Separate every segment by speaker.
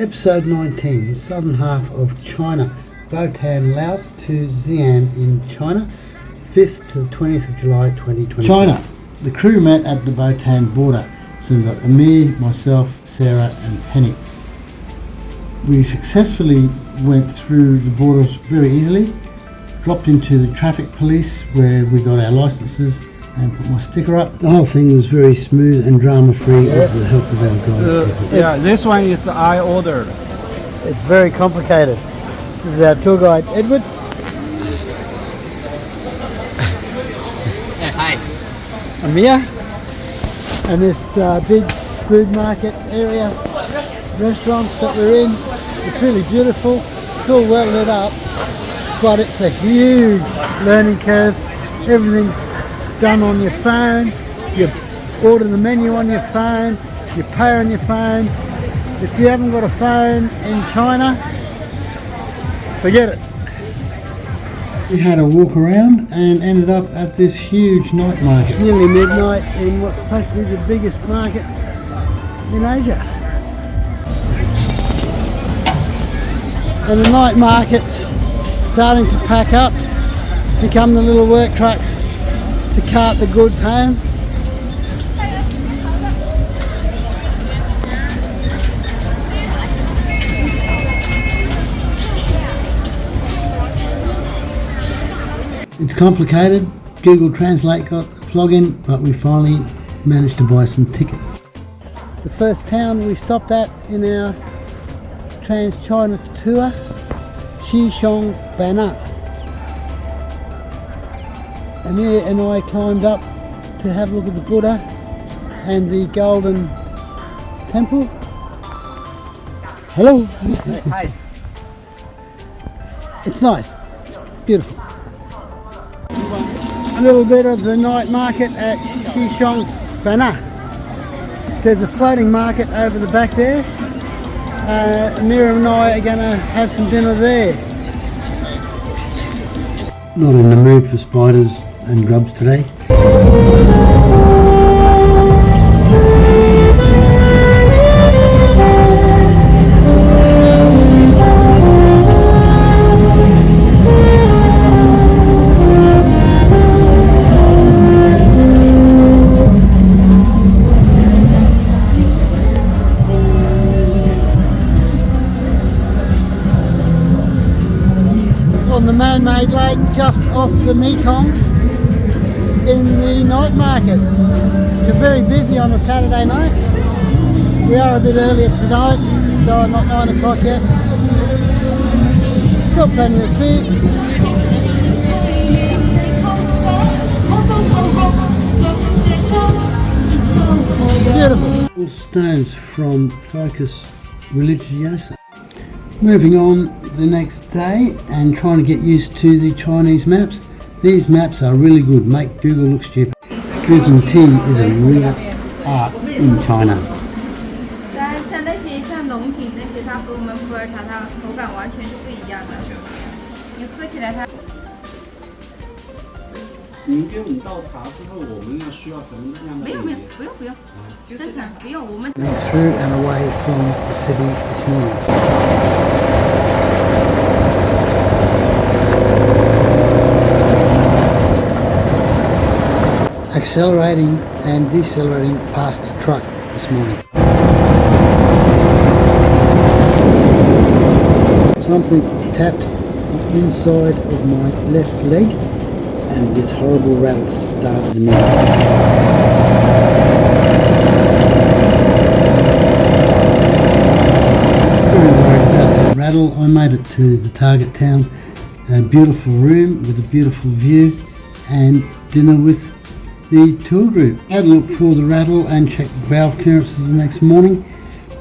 Speaker 1: Episode 19, the southern half of China, Boten, Laos to Xi'an in China, 5th to the 20th of July 2020. China. The crew met at the Boten border. So we've got Amir, myself, Sarah and Penny. We successfully went through the borders very easily, dropped into the traffic police where we got our licences and put my sticker up. The whole thing was very smooth and drama-free with the help of our guide.
Speaker 2: This one is I ordered.
Speaker 1: It's very complicated. This is our tour guide, Edward.
Speaker 2: Hi.
Speaker 1: Amir. And this big food market area, restaurants that we're in. It's really beautiful. It's all well lit up, but it's a huge learning curve. Everything's done on your phone. You order the menu on your phone. You pay on your phone. If you haven't got a phone in China, forget it. We had a walk around and ended up at this huge night market. Nearly midnight in what's supposed to be the biggest market in Asia. And the night market's starting to pack up, become the little work trucks to cart the goods home. It's complicated. Google Translate got a flog in, but we finally managed to buy some tickets. The first town we stopped at in our Trans-China tour, Xi'an. Amir and I climbed up to have a look at the Buddha and the Golden Temple. Hello.
Speaker 2: Hi.
Speaker 1: It's nice. It's beautiful. A little bit of the night market at Xi'an. There's a floating market over the back there. Amir and I are going to have some dinner there. Not in the mood for spiders and grubs today. On the man-made lake just off the Mekong in the night markets. It's very busy on a Saturday night. We are a bit earlier tonight, so not 9 o'clock yet. Still plenty of seats. Beautiful. Stones from Focus Religiosa. Moving on the next day and trying to get used to the Chinese maps. These maps are really good, make Google look stupid. Drinking tea is a real art in China. Running through and away from the city this morning. Accelerating and decelerating past a truck this morning. Something tapped the inside of my left leg and this horrible rattle started immediately. Very worried about the rattle. I made it to the target town. A beautiful room with a beautiful view and dinner with the tour group. I had a look for the rattle and checked valve clearances the next morning,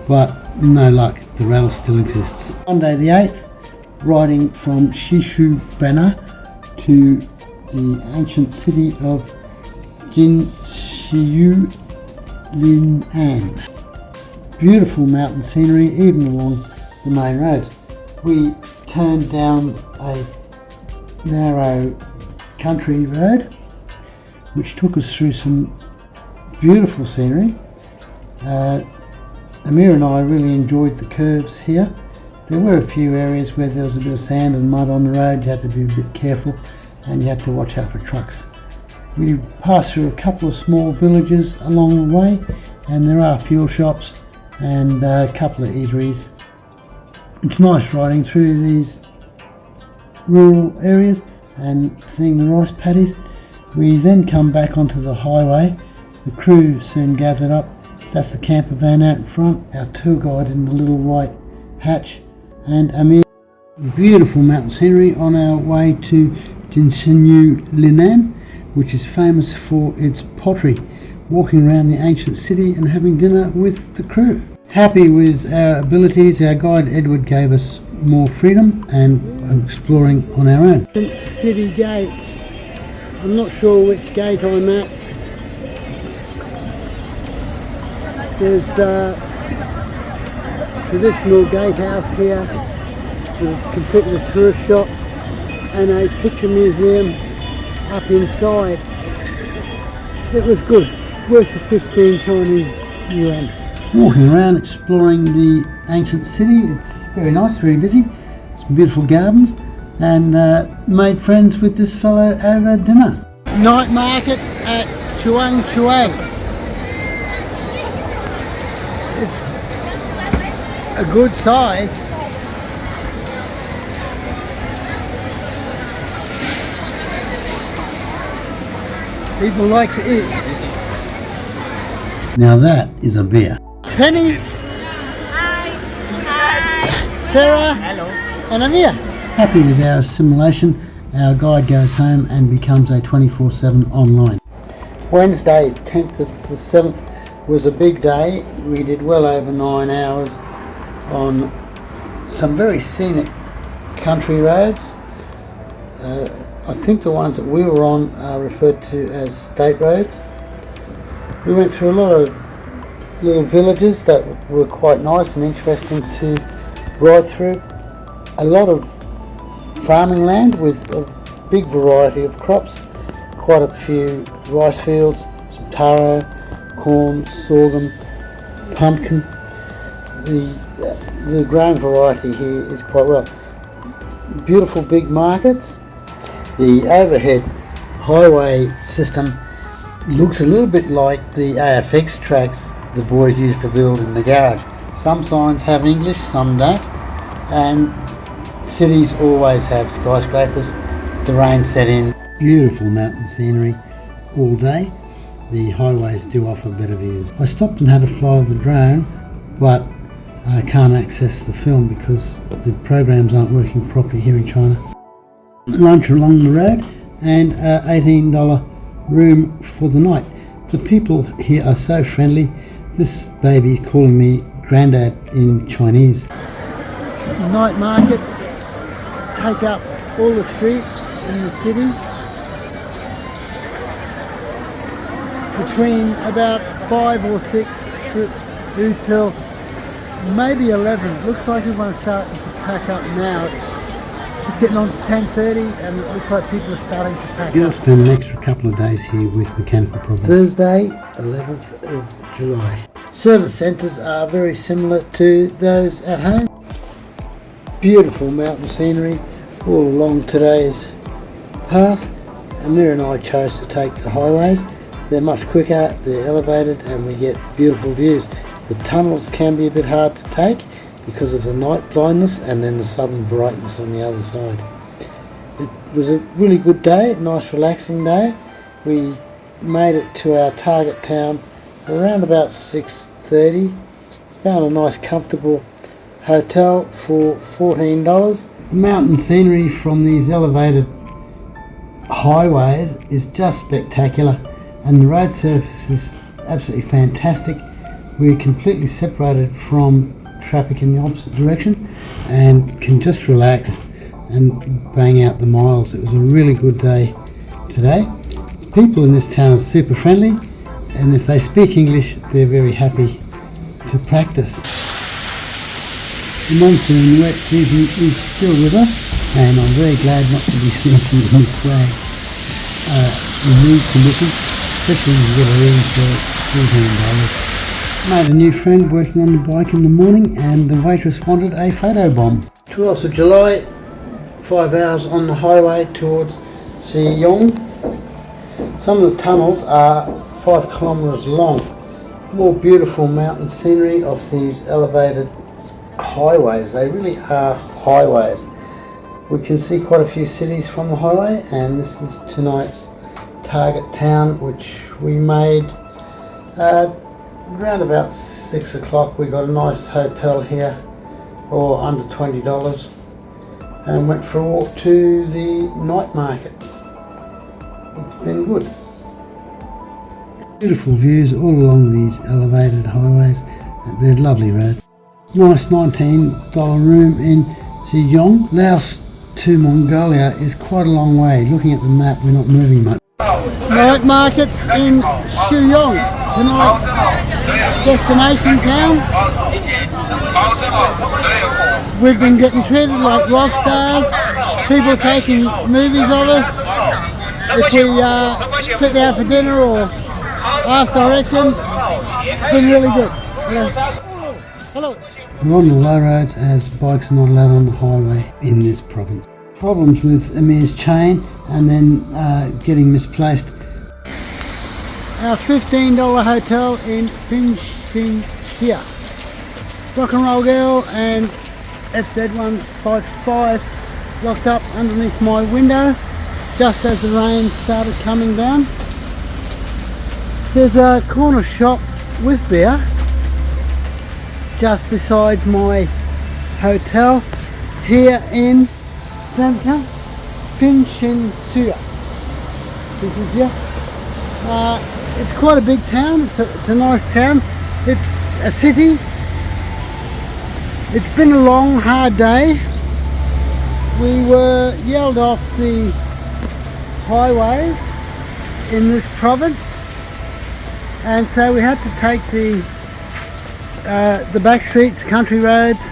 Speaker 1: but no luck, the rattle still exists. Monday the 8th, riding from Xi'an to the ancient city of Xi'an. Beautiful mountain scenery even along the main roads. We turned down a narrow country road which took us through some beautiful scenery. A Amir and I really enjoyed the curves here. There were a few areas where there was a bit of sand and mud on the road. You had to be a bit careful and you had to watch out for trucks. We passed through a couple of small villages along the way, and there are fuel shops and a couple of eateries. It's nice riding through these rural areas and seeing the rice paddies. We then come back onto the highway. The crew soon gathered up. That's the camper van out in front, our tour guide in the little white hatch, and Amir. Beautiful mountain scenery on our way to Xi'an, which is famous for its pottery. Walking around the ancient city and having dinner with the crew. Happy with our abilities, our guide Edward gave us more freedom and exploring on our own. City gate. I'm not sure which gate I'm at. There's a traditional gatehouse here, complete with a tourist shop and a picture museum up inside. It was good, worth the 15 Chinese yuan. Walking around exploring the ancient city, it's very nice, very busy, some beautiful gardens, and made friends with this fellow over dinner. Night markets at Xi'an. It's a good size. People like to eat. Now that is a beer. Penny. Hi. Sarah. Hello. And Amir. Happy with our assimilation, our guide goes home and becomes a 24/7 online. Wednesday, 10th of the 7th, was a big day. We did well over 9 hours on some very scenic country roads. I think the ones that we were on are referred to as state roads. We went through a lot of little villages that were quite nice and interesting to ride through. A lot of farming land with a big variety of crops, quite a few rice fields, some taro, corn, sorghum, pumpkin. The grain variety here is quite well. Beautiful big markets. The overhead highway system looks a little bit like the AFX tracks the boys used to build in the garage. Some signs have English, some don't, and cities always have skyscrapers. The rain set in. Beautiful mountain scenery all day. The highways do offer better views. I stopped and had a fly of the drone, but I can't access the film because the programs aren't working properly here in China. Lunch along the road and $18 room for the night. The people here are so friendly. This baby's calling me Grandad in Chinese. Night markets take up all the streets in the city. Between about 5 or 6 through till maybe 11. It looks like everyone's starting to pack up now. It's just getting on to 10:30 and it looks like people are starting to pack up. I'll spend an extra couple of days here with mechanical problems. Thursday, 11th of July. Service centres are very similar to those at home. Beautiful mountain scenery all along today's path. Amir and I chose to take the highways. They're much quicker, they're elevated, and we get beautiful views. The tunnels can be a bit hard to take because of the night blindness and then the sudden brightness on the other side. It was a really good day, nice relaxing day. We made it to our target town around about 6:30. Found a nice comfortable hotel for $14. The mountain scenery from these elevated highways is just spectacular, and the road surface is absolutely fantastic. We're completely separated from traffic in the opposite direction and can just relax and bang out the miles. It was a really good day today. People in this town are super friendly, and if they speak English they're very happy to practice. The monsoon wet season is still with us, and I'm very glad not to be sleeping in this way in these conditions, especially when you get a room for $14. Made a new friend working on the bike in the morning, and the waitress wanted a photo bomb. 12th of July, 5 hours on the highway towards Xi'an. Some of the tunnels are 5 kilometres long. More beautiful mountain scenery of these elevated highways. They really are highways. We can see quite a few cities from the highway, and this is tonight's target town, which we made around about 6 o'clock. We got a nice hotel here, or under $20, and went for a walk to the night market. It's been good. Beautiful views all along these elevated highways. They're lovely roads. Nice $19 room in Xi'an. Laos to Mongolia is quite a long way. Looking at the map, we're not moving much. Night markets in Xi'an, tonight's destination town. We've been getting treated like rock stars, people taking movies of us. If we sit down for dinner or ask directions, it's been really good. Hello. We're on the low roads as bikes are not allowed on the highway in this province. Problems with Emir's chain and then getting misplaced. Our $15 hotel in Xi'an. Rock and Roll Girl and FZ155 locked up underneath my window just as the rain started coming down. There's a corner shop with beer just beside my hotel here in Xi'an. It's quite a big town. It's a nice town. It's a city. It's been a long, hard day. We were yelled off the highways in this province, and so we had to take the back streets, country roads.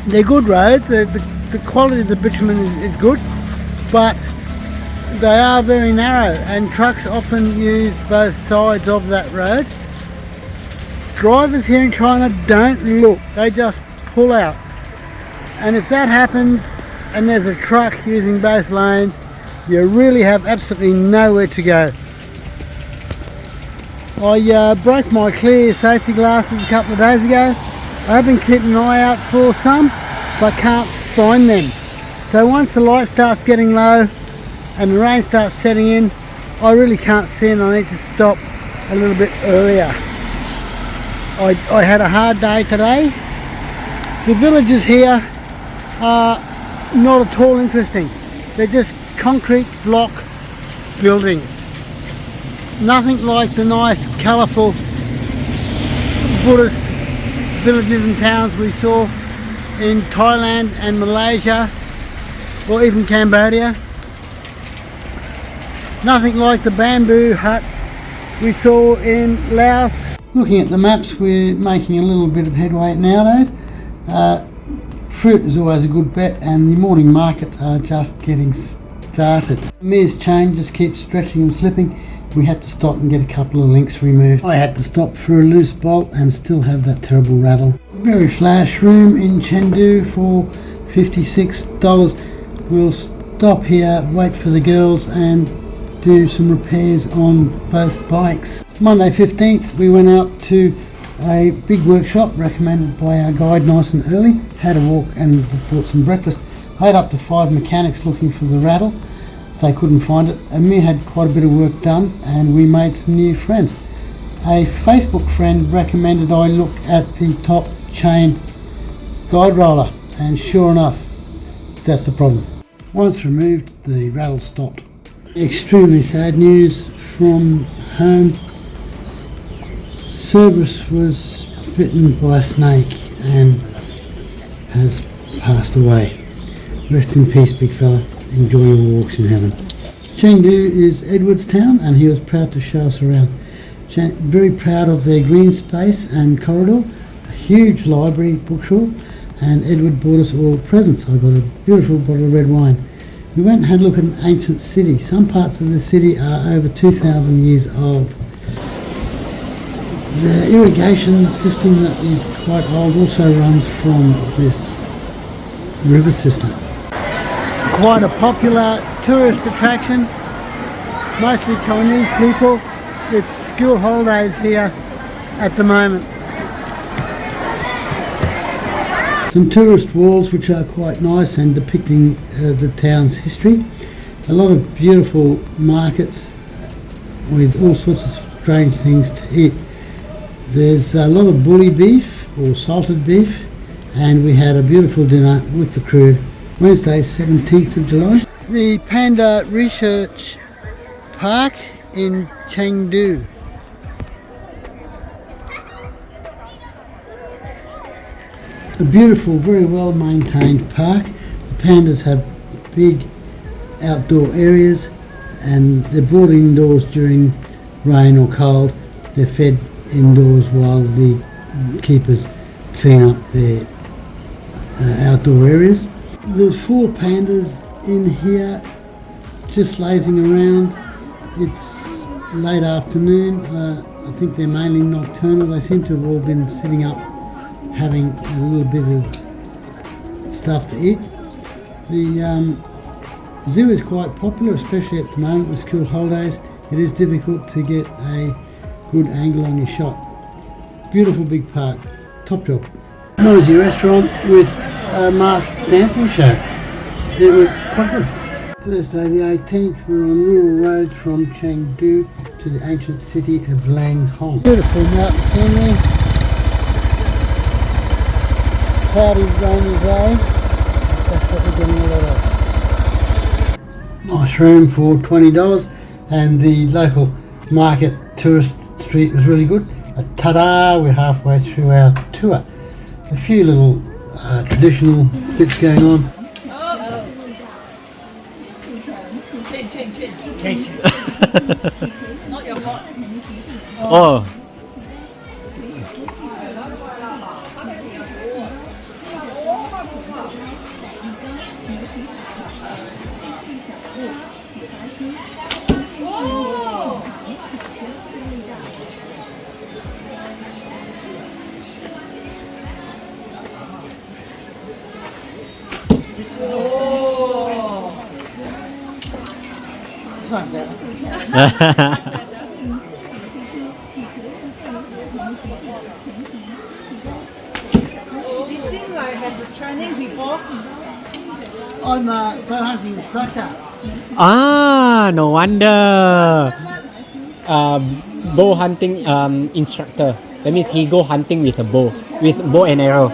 Speaker 1: They're good roads. The quality of the bitumen is good, but they are very narrow, and trucks often use both sides of that road. Drivers here in China don't look, they just pull out. And if that happens and there's a truck using both lanes, you really have absolutely nowhere to go. I broke my clear safety glasses a couple of days ago. I've been keeping an eye out for some, but can't find them. So once the light starts getting low and the rain starts setting in, I really can't see, and I need to stop a little bit earlier. I had a hard day today. The villages here are not at all interesting. They're just concrete block buildings. Nothing like the nice, colourful Buddhist villages and towns we saw in Thailand and Malaysia, or even Cambodia. Nothing like the bamboo huts we saw in Laos. Looking at the maps, we're making a little bit of headway nowadays. Fruit is always a good bet, and the morning markets are just getting started. Emir's chain just keeps stretching and slipping. We had to stop and get a couple of links removed. I had to stop for a loose bolt and still have that terrible rattle. Very flash room in Chengdu for $56. We'll stop here, wait for the girls, and do some repairs on both bikes. Monday 15th we went out to a big workshop recommended by our guide nice and early. Had a walk and bought some breakfast. I had up to 5 mechanics looking for the rattle. They couldn't find it. Emir had quite a bit of work done, and we made some new friends. A Facebook friend recommended I look at the top chain guide roller, and sure enough, that's the problem. Once removed, the rattle stopped. Extremely sad news from home. Cerberus was bitten by a snake and has passed away. Rest in peace, big fella. Enjoy your walks in heaven. Chengdu is Edward's town, and he was proud to show us around. Very proud of their green space and corridor, a huge library, bookshop, and Edward bought us all presents. I got a beautiful bottle of red wine. We went and had a look at an ancient city. Some parts of the city are over 2,000 years old. The irrigation system that is quite old also runs from this river system. Quite a popular tourist attraction, mostly Chinese people. It's school holidays here at the moment. Some tourist walls which are quite nice and depicting the town's history. A lot of beautiful markets with all sorts of strange things to eat. There's a lot of bully beef or salted beef, and we had a beautiful dinner with the crew Wednesday 17th of July. The Panda Research Park in Chengdu. A beautiful, very well maintained park. The pandas have big outdoor areas and they're brought indoors during rain or cold. They're fed indoors while the keepers clean up their outdoor areas. There's 4 pandas in here just lazing around. It's late afternoon. I think they're mainly nocturnal. They seem to have all been sitting up having a little bit of stuff to eat. The zoo is quite popular, especially at the moment with school holidays. It is difficult to get a good angle on your shot. Beautiful big park, top job. Noisy restaurant with a masked dancing show. It was quite good. Thursday the 18th, we're on rural roads from Chengdu to the ancient city of Langshong. Beautiful mountain scenery. Cloudy, rainy day. That's what we're getting a lot of. Nice room for $20, and the local market tourist street was really good. Ta-da! We're halfway through our tour. A few little traditional bits going on.
Speaker 3: Not your pot.
Speaker 2: Oh.
Speaker 1: This one's better.
Speaker 3: They seem like have the training before.
Speaker 1: I'm a bow hunting instructor.
Speaker 4: Ah, no wonder. Bow hunting instructor. That means he go hunting with a bow, with bow and arrow.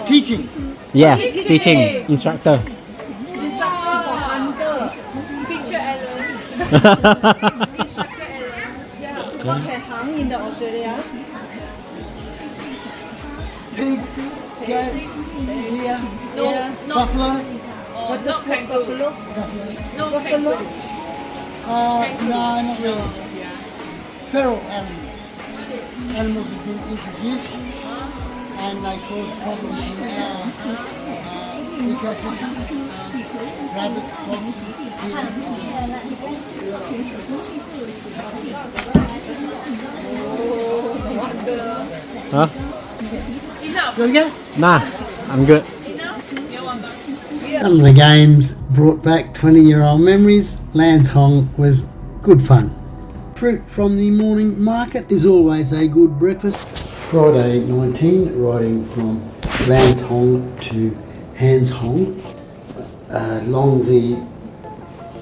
Speaker 1: Teaching.
Speaker 4: Yeah, teaching instructor.
Speaker 3: Instructor for hunter.
Speaker 5: Picture error. Instructor error.
Speaker 3: Yeah, what can hunt in the Australia?
Speaker 1: Pigs, cats, deer,
Speaker 3: Yeah.
Speaker 1: buffalo.
Speaker 5: Or not kangaroo.
Speaker 3: Buffalo.
Speaker 5: No
Speaker 3: Buffalo.
Speaker 5: kangaroo.
Speaker 1: No, not really. Feral animals. Animals have been introduced and they cause problems in our ecosystem. Rabbits, foxes,
Speaker 4: Huh?
Speaker 5: Enough.
Speaker 1: There we go.
Speaker 4: Nah, I'm good.
Speaker 5: Enough. You want
Speaker 1: Some of the games brought back 20-year-old memories. Langshong was good fun. Fruit from the morning market is always a good breakfast. Friday 19, riding from Langshong to Hanshong along the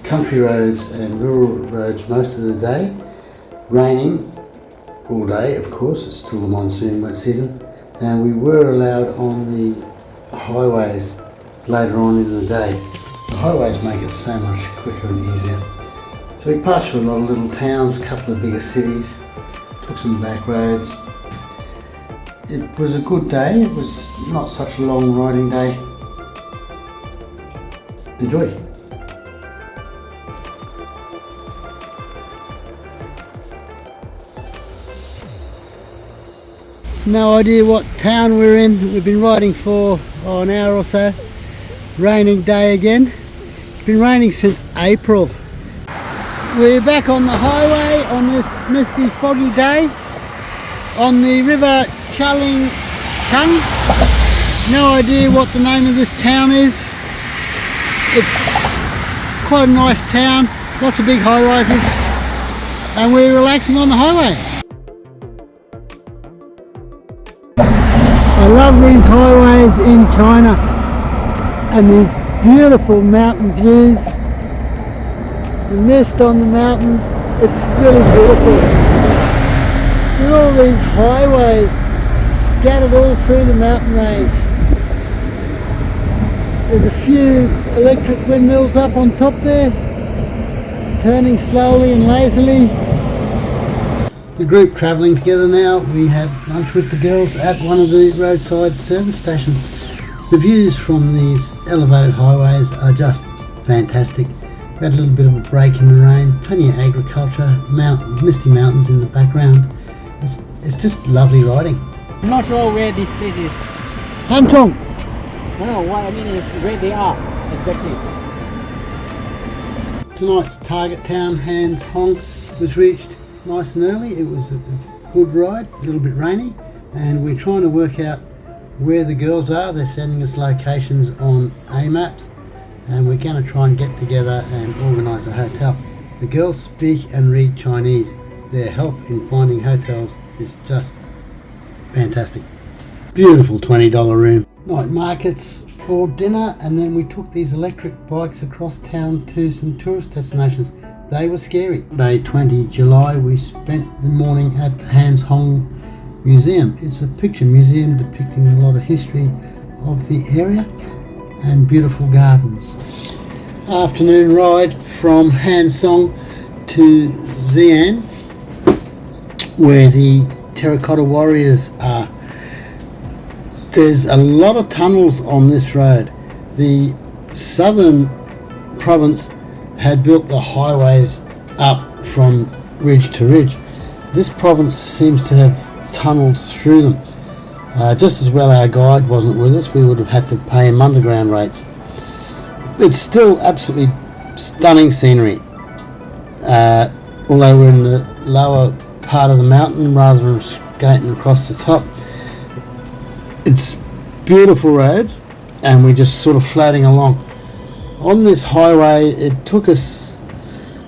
Speaker 1: country roads and rural roads most of the day. Raining all day, of course, it's still the monsoon wet season, and we were allowed on the highways later on in the day. The highways make it so much quicker and easier. So we passed through a lot of little towns, a couple of bigger cities, took some back roads. It was a good day, it was not such a long riding day. Enjoy. No idea what town we're in. We've been riding for an hour or so. Raining day again. been raining since April. We're back on the highway on this misty, foggy day on the river Chung. No idea what the name of this town is. It's quite a nice town, lots of big high rises, and we're relaxing on the highway. I love these highways in China and these beautiful mountain views. The mist on the mountains, it's really beautiful. There are all these highways scattered all through the mountain range. There's a few electric windmills up on top there, turning slowly and lazily. The group travelling together now. We had lunch with the girls at one of the roadside service stations. The views from these elevated highways are just fantastic. We had a little bit of a break in the rain, plenty of agriculture, misty mountains in the background. It's just lovely riding.
Speaker 4: I'm not sure where this place is.
Speaker 1: Hanchong.
Speaker 4: No, what I mean is where they are exactly.
Speaker 1: Tonight's target town, Hans Hong, was reached nice and early. It was a good ride, a little bit rainy, and we're trying to work out where the girls are. They're sending us locations on A-maps, and we're going to try and get together and organise a hotel. The girls speak and read Chinese. Their help in finding hotels is just fantastic. Beautiful $20 room. Night markets for dinner, and then we took these electric bikes across town to some tourist destinations. They were scary. Day 20 July we spent the morning at the Hans Hong Museum. It's a picture museum depicting a lot of history of the area and beautiful gardens. Afternoon ride from Hansong to Xi'an, where the terracotta warriors are. There's a lot of tunnels on this road. The southern province had built the highways up from ridge to ridge. This province seems to have tunnelled through them. Just as well our guide wasn't with us, we would have had to pay him underground rates. It's still absolutely stunning scenery, although we're in the lower part of the mountain rather than skating across the top. It's beautiful roads, and we're just sort of floating along. On this highway it took us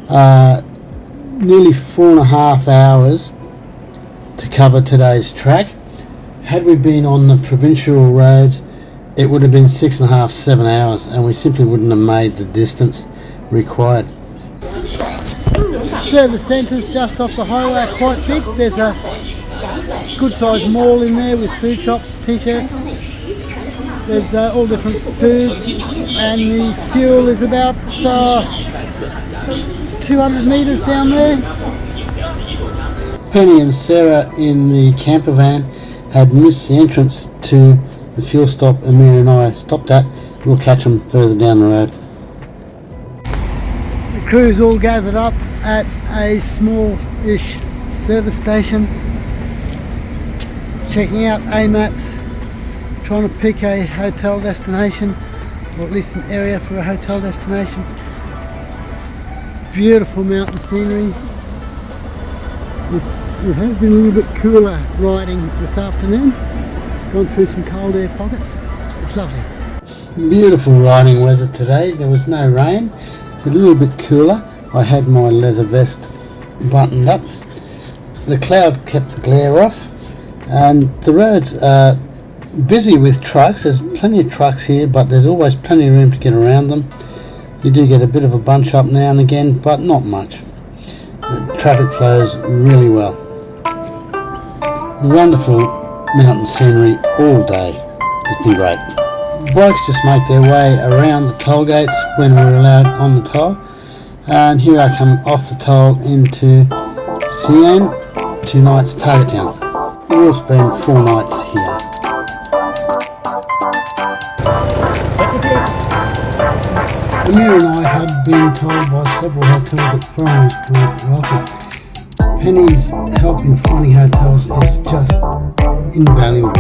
Speaker 1: nearly 4.5 hours to cover today's track. Had we been on the provincial roads, it would have been 6.5, 7 hours, and we simply wouldn't have made the distance required. Service centres just off the highway are quite big. There's a good sized mall in there with food shops, t-shirts. There's all different foods, and the fuel is about 200 metres down there. Penny and Sarah in the camper van had missed the entrance to the fuel stop Amir and I stopped at. We'll catch them further down the road. The crew's all gathered up at a small-ish service station, checking out A-maps, trying to pick a hotel destination, or at least an area for a hotel destination. Beautiful mountain scenery. It has been a little bit cooler riding this afternoon. Gone through some cold air pockets. It's lovely. Beautiful riding weather today. There was no rain. A little bit cooler. I had my leather vest buttoned up. The cloud kept the glare off, and the roads are busy with trucks. There's plenty of trucks here, but there's always plenty of room to get around them. You do get a bit of a bunch up now and again, but not much. The traffic flows really well. Wonderful mountain scenery all day. It's been great. Bikes just make their way around the toll gates when we're allowed on the toll, and here I come off the toll into Xi'an, tonight's target town. We'll spend 4 nights here. Amir and I had been told by several hotels that foreigners weren't welcome. Penny's help in finding hotels is just invaluable.